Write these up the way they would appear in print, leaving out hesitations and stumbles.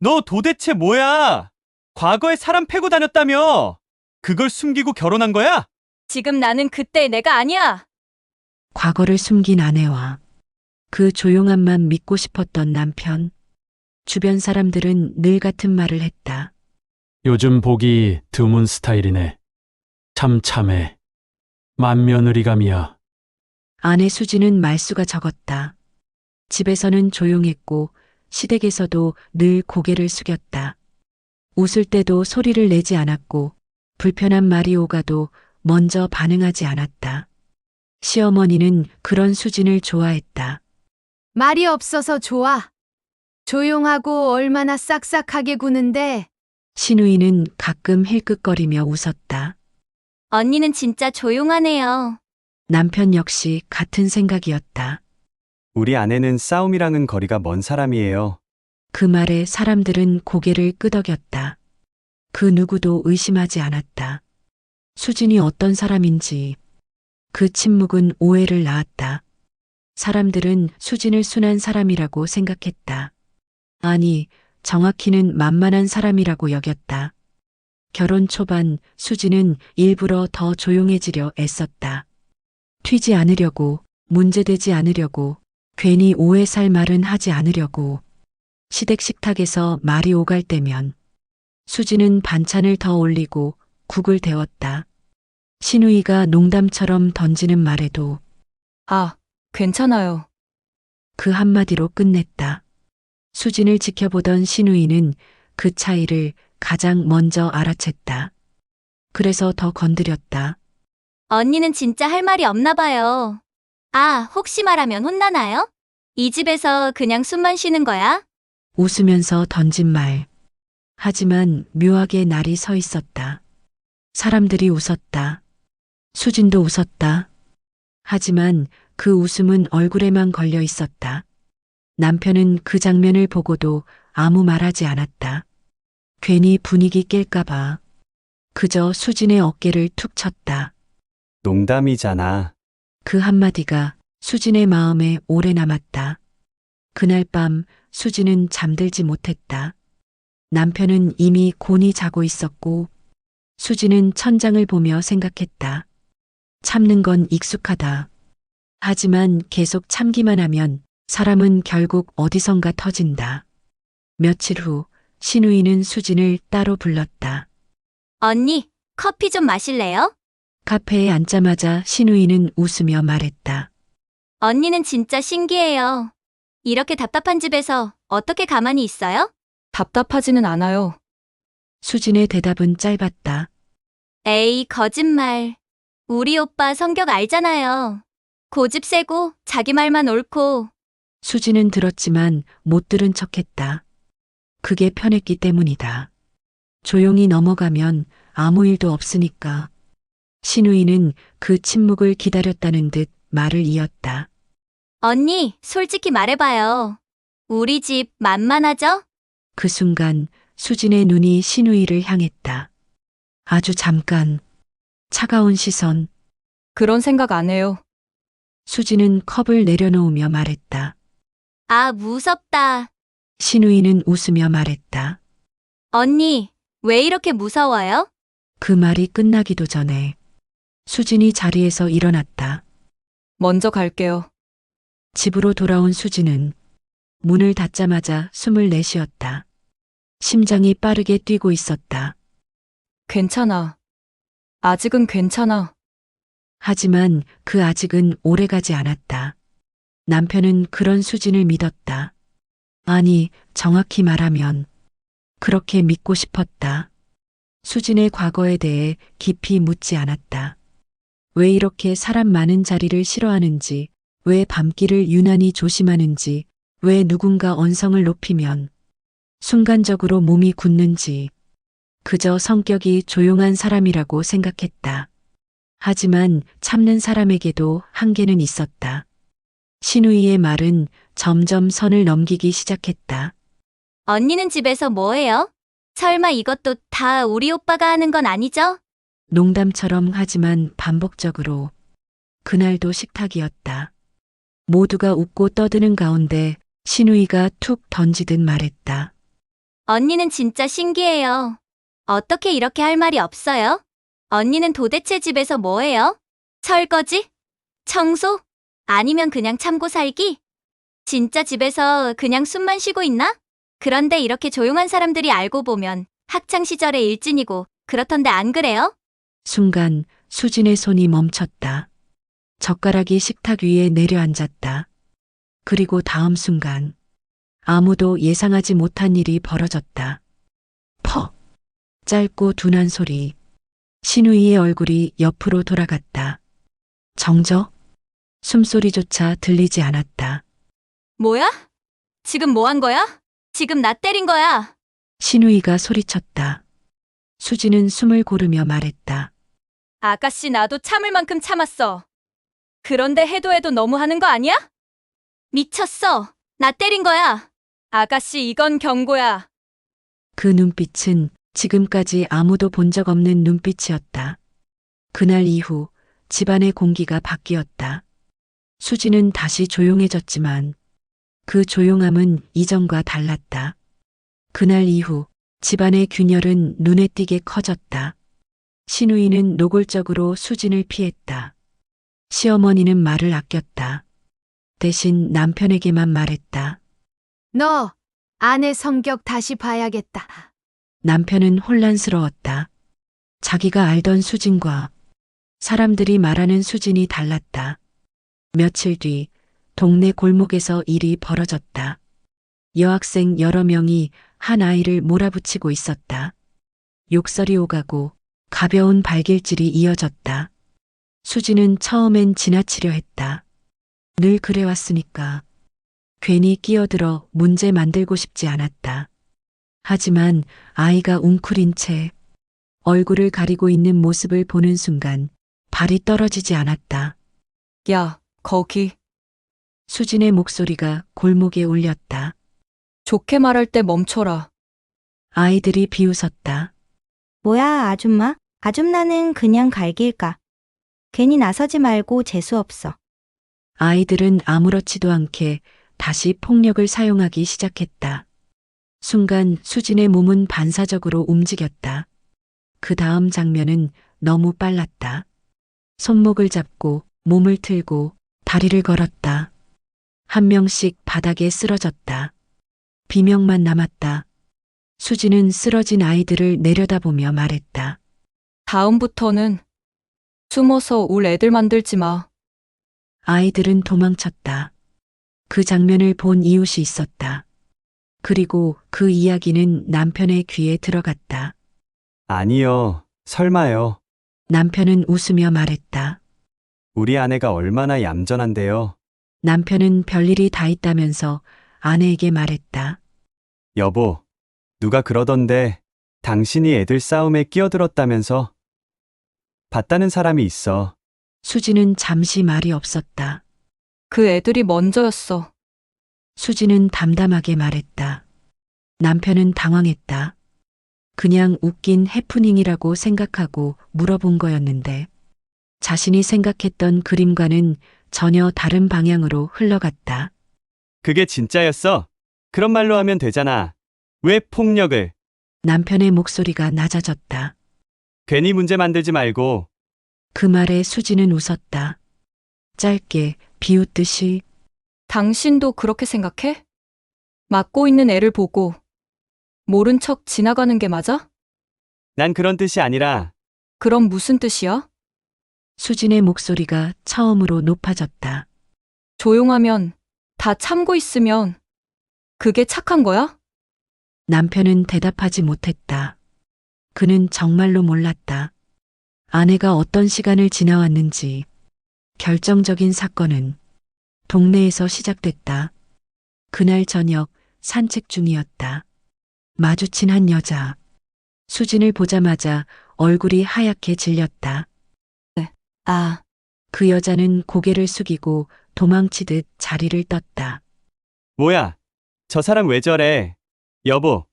너 도대체 뭐야? 과거에 사람 패고 다녔다며? 그걸 숨기고 결혼한 거야? 지금 나는 그때의 내가 아니야. 과거를 숨긴 아내와 그 조용함만 믿고 싶었던 남편. 주변 사람들은 늘 같은 말을 했다. 요즘 보기 드문 스타일이네. 참 참해. 만며느리감이야. 아내 수지는 말수가 적었다. 집에서는 조용했고 시댁에서도 늘 고개를 숙였다. 웃을 때도 소리를 내지 않았고 불편한 말이 오가도 먼저 반응하지 않았다. 시어머니는 그런 수진을 좋아했다. 말이 없어서 좋아. 조용하고 얼마나 싹싹하게 구는데. 신우이는 가끔 힐끗거리며 웃었다. 언니는 진짜 조용하네요. 남편 역시 같은 생각이었다. 우리 아내는 싸움이랑은 거리가 먼 사람이에요. 그 말에 사람들은 고개를 끄덕였다. 그 누구도 의심하지 않았다. 수진이 어떤 사람인지. 그 침묵은 오해를 낳았다. 사람들은 수진을 순한 사람이라고 생각했다. 아니, 정확히는 만만한 사람이라고 여겼다. 결혼 초반 수진은 일부러 더 조용해지려 애썼다. 튀지 않으려고, 문제되지 않으려고, 괜히 오해 살 말은 하지 않으려고. 시댁 식탁에서 말이 오갈 때면 수진은 반찬을 더 올리고 국을 데웠다. 신우이가 농담처럼 던지는 말에도 아, 괜찮아요. 그 한마디로 끝냈다. 수진을 지켜보던 신우이는 그 차이를 가장 먼저 알아챘다. 그래서 더 건드렸다. 언니는 진짜 할 말이 없나 봐요. 아, 혹시 말하면 혼나나요? 이 집에서 그냥 숨만 쉬는 거야? 웃으면서 던진 말. 하지만 묘하게 날이 서 있었다. 사람들이 웃었다. 수진도 웃었다. 하지만 그 웃음은 얼굴에만 걸려 있었다. 남편은 그 장면을 보고도 아무 말하지 않았다. 괜히 분위기 깰까봐. 그저 수진의 어깨를 툭 쳤다. 농담이잖아. 그 한마디가 수진의 마음에 오래 남았다. 그날 밤 수진은 잠들지 못했다. 남편은 이미 곤히 자고 있었고 수진은 천장을 보며 생각했다. 참는 건 익숙하다. 하지만 계속 참기만 하면 사람은 결국 어디선가 터진다. 며칠 후 신우이는 수진을 따로 불렀다. 언니, 커피 좀 마실래요? 카페에 앉자마자 신우이는 웃으며 말했다. 언니는 진짜 신기해요. 이렇게 답답한 집에서 어떻게 가만히 있어요? 답답하지는 않아요. 수진의 대답은 짧았다. 에이, 거짓말. 우리 오빠 성격 알잖아요. 고집 세고 자기 말만 옳고. 수진은 들었지만 못 들은 척했다. 그게 편했기 때문이다. 조용히 넘어가면 아무 일도 없으니까. 신우이는 그 침묵을 기다렸다는 듯 말을 이었다. 언니, 솔직히 말해봐요. 우리 집 만만하죠? 그 순간 수진의 눈이 신우이를 향했다. 아주 잠깐. 차가운 시선. 그런 생각 안 해요. 수진은 컵을 내려놓으며 말했다. 아, 무섭다. 신우이는 웃으며 말했다. 언니, 왜 이렇게 무서워요? 그 말이 끝나기도 전에 수진이 자리에서 일어났다. 먼저 갈게요. 집으로 돌아온 수진은 문을 닫자마자 숨을 내쉬었다. 심장이 빠르게 뛰고 있었다. 괜찮아. 아직은 괜찮아. 하지만 그 아직은 오래가지 않았다. 남편은 그런 수진을 믿었다. 아니, 정확히 말하면 그렇게 믿고 싶었다. 수진의 과거에 대해 깊이 묻지 않았다. 왜 이렇게 사람 많은 자리를 싫어하는지, 왜 밤길을 유난히 조심하는지, 왜 누군가 언성을 높이면 순간적으로 몸이 굳는지, 그저 성격이 조용한 사람이라고 생각했다. 하지만 참는 사람에게도 한계는 있었다. 신우이의 말은 점점 선을 넘기기 시작했다. 언니는 집에서 뭐 해요? 설마 이것도 다 우리 오빠가 하는 건 아니죠? 농담처럼 하지만 반복적으로. 그날도 식탁이었다. 모두가 웃고 떠드는 가운데 신우이가 툭 던지듯 말했다. 언니는 진짜 신기해요. 어떻게 이렇게 할 말이 없어요? 언니는 도대체 집에서 뭐 해요? 설거지? 청소? 아니면 그냥 참고 살기? 진짜 집에서 그냥 숨만 쉬고 있나? 그런데 이렇게 조용한 사람들이 알고 보면 학창시절의 일진이고 그렇던데 안 그래요? 순간 수진의 손이 멈췄다. 젓가락이 식탁 위에 내려앉았다. 그리고 다음 순간 아무도 예상하지 못한 일이 벌어졌다. 퍽! 짧고 둔한 소리. 신우이의 얼굴이 옆으로 돌아갔다. 정적? 숨소리조차 들리지 않았다. 뭐야? 지금 뭐 한 거야? 지금 나 때린 거야. 신우이가 소리쳤다. 수지는 숨을 고르며 말했다. 아가씨 나도 참을 만큼 참았어. 그런데 해도 너무 하는 거 아니야? 미쳤어. 나 때린 거야. 아가씨 이건 경고야. 그 눈빛은 지금까지 아무도 본 적 없는 눈빛이었다. 그날 이후 집안의 공기가 바뀌었다. 수지는 다시 조용해졌지만 그 조용함은 이전과 달랐다. 그날 이후 집안의 균열은 눈에 띄게 커졌다. 신우이는 노골적으로 수진을 피했다. 시어머니는 말을 아꼈다. 대신 남편에게만 말했다. 너 아내 성격 다시 봐야겠다. 남편은 혼란스러웠다. 자기가 알던 수진과 사람들이 말하는 수진이 달랐다. 며칠 뒤 동네 골목에서 일이 벌어졌다. 여학생 여러 명이 한 아이를 몰아붙이고 있었다. 욕설이 오가고 가벼운 발길질이 이어졌다. 수진은 처음엔 지나치려 했다. 늘 그래왔으니까. 괜히 끼어들어 문제 만들고 싶지 않았다. 하지만 아이가 웅크린 채 얼굴을 가리고 있는 모습을 보는 순간 발이 떨어지지 않았다. 야, 거기. 수진의 목소리가 골목에 울렸다. 좋게 말할 때 멈춰라. 아이들이 비웃었다. 뭐야, 아줌마? 아줌마는 그냥 갈길까. 괜히 나서지 말고 재수없어. 아이들은 아무렇지도 않게 다시 폭력을 사용하기 시작했다. 순간 수진의 몸은 반사적으로 움직였다. 그 다음 장면은 너무 빨랐다. 손목을 잡고 몸을 틀고 다리를 걸었다. 한 명씩 바닥에 쓰러졌다. 비명만 남았다. 수진은 쓰러진 아이들을 내려다보며 말했다. 다음부터는 숨어서 울 애들 만들지 마. 아이들은 도망쳤다. 그 장면을 본 이웃이 있었다. 그리고 그 이야기는 남편의 귀에 들어갔다. 아니요, 설마요. 남편은 웃으며 말했다. 우리 아내가 얼마나 얌전한데요. 남편은 별일이 다 있다면서 아내에게 말했다. 여보, 누가 그러던데 당신이 애들 싸움에 끼어들었다면서? 봤다는 사람이 있어. 수지는 잠시 말이 없었다. 그 애들이 먼저였어. 수지는 담담하게 말했다. 남편은 당황했다. 그냥 웃긴 해프닝이라고 생각하고 물어본 거였는데 자신이 생각했던 그림과는 전혀 다른 방향으로 흘러갔다. 그게 진짜였어? 그런 말로 하면 되잖아. 왜 폭력을? 남편의 목소리가 낮아졌다. 괜히 문제 만들지 말고. 그 말에 수지는 웃었다. 짧게 비웃듯이. 당신도 그렇게 생각해? 맞고 있는 애를 보고 모른 척 지나가는 게 맞아? 난 그런 뜻이 아니라. 그럼 무슨 뜻이야? 수진의 목소리가 처음으로 높아졌다. 조용하면, 다 참고 있으면 그게 착한 거야? 남편은 대답하지 못했다. 그는 정말로 몰랐다. 아내가 어떤 시간을 지나왔는지. 결정적인 사건은 동네에서 시작됐다. 그날 저녁 산책 중이었다. 마주친 한 여자. 수진을 보자마자 얼굴이 하얗게 질렸다. 아, 그 여자는 고개를 숙이고 도망치듯 자리를 떴다. 뭐야? 저 사람 왜 저래? 여보,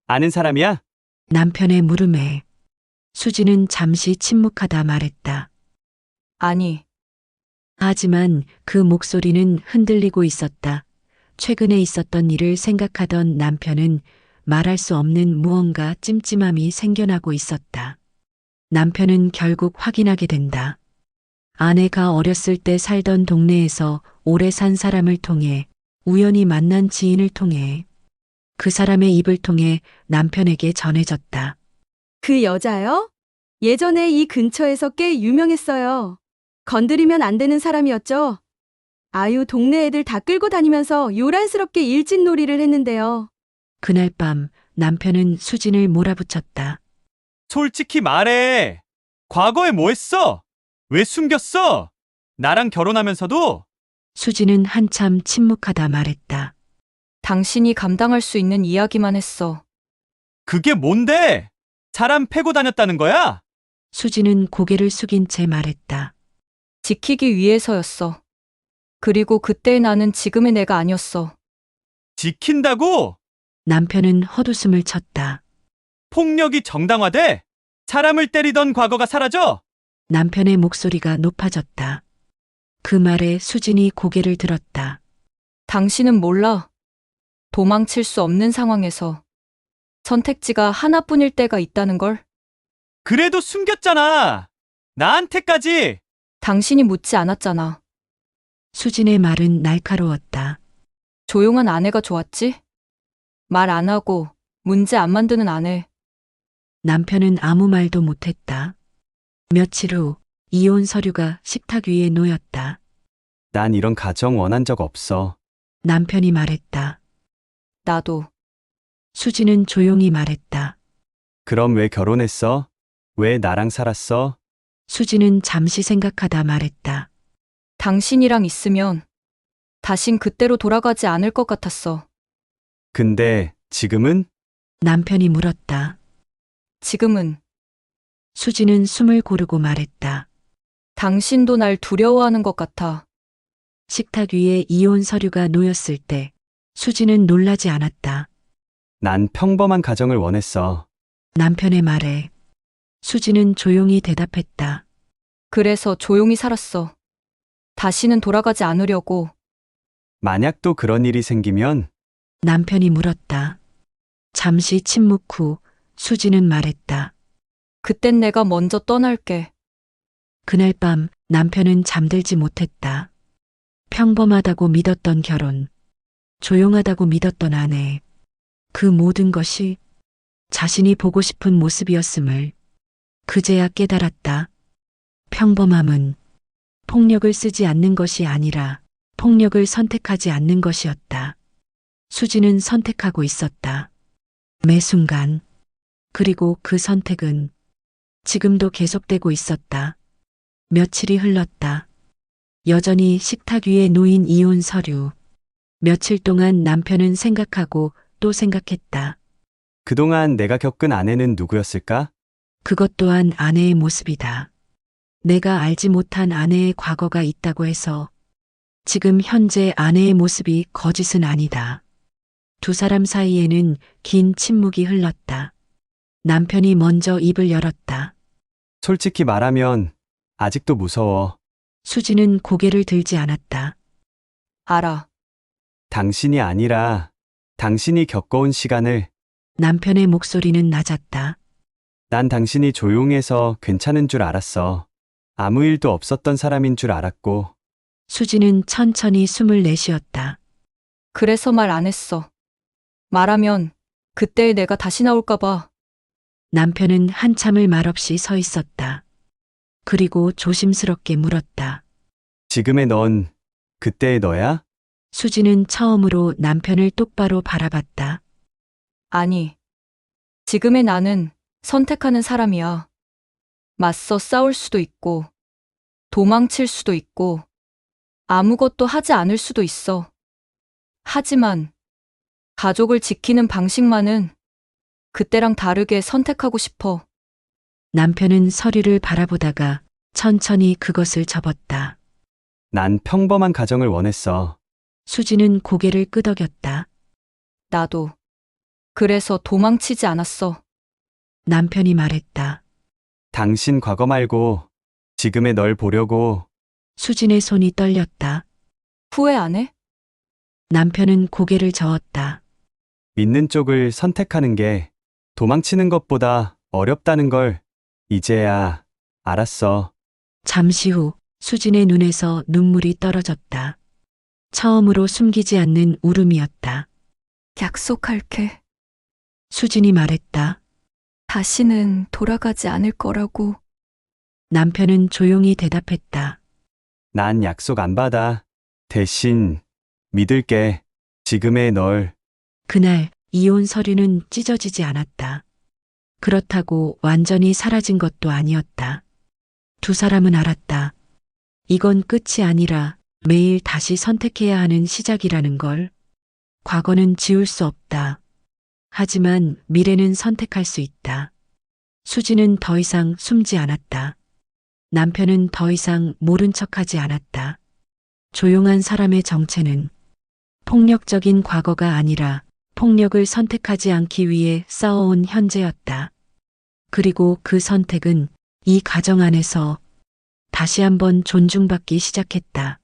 아는 사람이야? 남편의 물음에 수지는 잠시 침묵하다 말했다. 아니, 하지만 그 목소리는 흔들리고 있었다. 최근에 있었던 일을 생각하던 남편은 말할 수 없는 무언가 찜찜함이 생겨나고 있었다. 남편은 결국 확인하게 된다. 아내가 어렸을 때 살던 동네에서 오래 산 사람을 통해, 우연히 만난 지인을 통해, 그 사람의 입을 통해 남편에게 전해졌다. 그 여자요? 예전에 이 근처에서 꽤 유명했어요. 건드리면 안 되는 사람이었죠. 아유, 동네 애들 다 끌고 다니면서 요란스럽게 일진놀이를 했는데요. 그날 밤 남편은 수진을 몰아붙였다. 솔직히 말해. 과거에 뭐 했어? 왜 숨겼어? 나랑 결혼하면서도? 수진은 한참 침묵하다 말했다. 당신이 감당할 수 있는 이야기만 했어. 그게 뭔데? 사람 패고 다녔다는 거야? 수진은 고개를 숙인 채 말했다. 지키기 위해서였어. 그리고 그때의 나는 지금의 내가 아니었어. 지킨다고? 남편은 헛웃음을 쳤다. 폭력이 정당화돼? 사람을 때리던 과거가 사라져? 남편의 목소리가 높아졌다. 그 말에 수진이 고개를 들었다. 당신은 몰라. 도망칠 수 없는 상황에서 선택지가 하나뿐일 때가 있다는 걸. 그래도 숨겼잖아. 나한테까지. 당신이 묻지 않았잖아. 수진의 말은 날카로웠다. 조용한 아내가 좋았지? 말 안 하고 문제 안 만드는 아내. 남편은 아무 말도 못했다. 며칠 후 이혼 서류가 식탁 위에 놓였다. 난 이런 가정 원한 적 없어. 남편이 말했다. 나도. 수진은 조용히 말했다. 그럼 왜 결혼했어? 왜 나랑 살았어? 수진은 잠시 생각하다 말했다. 당신이랑 있으면 다신 그때로 돌아가지 않을 것 같았어. 근데 지금은? 남편이 물었다. 지금은 수진은 숨을 고르고 말했다. 당신도 날 두려워하는 것 같아. 식탁 위에 이혼 서류가 놓였을 때 수진은 놀라지 않았다. 난 평범한 가정을 원했어. 남편의 말에 수진은 조용히 대답했다. 그래서 조용히 살았어. 다시는 돌아가지 않으려고. 만약 또 그런 일이 생기면 남편이 물었다. 잠시 침묵 후 수진은 말했다. 그땐 내가 먼저 떠날게. 그날 밤 남편은 잠들지 못했다. 평범하다고 믿었던 결혼, 조용하다고 믿었던 아내, 그 모든 것이 자신이 보고 싶은 모습이었음을 그제야 깨달았다. 평범함은 폭력을 쓰지 않는 것이 아니라 폭력을 선택하지 않는 것이었다. 수지는 선택하고 있었다. 매 순간. 그리고 그 선택은 지금도 계속되고 있었다. 며칠이 흘렀다. 여전히 식탁 위에 놓인 이혼 서류. 며칠 동안 남편은 생각하고 또 생각했다. 그동안 내가 겪은 아내는 누구였을까? 그것 또한 아내의 모습이다. 내가 알지 못한 아내의 과거가 있다고 해서 지금 현재 아내의 모습이 거짓은 아니다. 두 사람 사이에는 긴 침묵이 흘렀다. 남편이 먼저 입을 열었다. 솔직히 말하면 아직도 무서워. 수지는 고개를 들지 않았다. 알아. 당신이 아니라 당신이 겪어온 시간을. 남편의 목소리는 낮았다. 난 당신이 조용해서 괜찮은 줄 알았어. 아무 일도 없었던 사람인 줄 알았고. 수지는 천천히 숨을 내쉬었다. 그래서 말 안 했어. 말하면 그때의 내가 다시 나올까봐. 남편은 한참을 말없이 서 있었다. 그리고 조심스럽게 물었다. 지금의 넌 그때의 너야? 수지는 처음으로 남편을 똑바로 바라봤다. 아니. 지금의 나는 선택하는 사람이야. 맞서 싸울 수도 있고, 도망칠 수도 있고, 아무것도 하지 않을 수도 있어. 하지만, 가족을 지키는 방식만은 그때랑 다르게 선택하고 싶어. 남편은 서류를 바라보다가 천천히 그것을 접었다. 난 평범한 가정을 원했어. 수지는 고개를 끄덕였다. 나도. 그래서 도망치지 않았어. 남편이 말했다. 당신 과거 말고 지금의 널 보려고. 수진의 손이 떨렸다. 후회 안 해? 남편은 고개를 저었다. 믿는 쪽을 선택하는 게 도망치는 것보다 어렵다는 걸 이제야 알았어. 잠시 후 수진의 눈에서 눈물이 떨어졌다. 처음으로 숨기지 않는 울음이었다. 약속할게. 수진이 말했다. 다시는 돌아가지 않을 거라고. 남편은 조용히 대답했다. 난 약속 안 받아. 대신 믿을게. 지금의 널. 그날 이혼 서류는 찢어지지 않았다. 그렇다고 완전히 사라진 것도 아니었다. 두 사람은 알았다. 이건 끝이 아니라 매일 다시 선택해야 하는 시작이라는 걸. 과거는 지울 수 없다. 하지만 미래는 선택할 수 있다. 수지는 더 이상 숨지 않았다. 남편은 더 이상 모른 척하지 않았다. 조용한 사람의 정체는 폭력적인 과거가 아니라 폭력을 선택하지 않기 위해 싸워온 현재였다. 그리고 그 선택은 이 가정 안에서 다시 한번 존중받기 시작했다.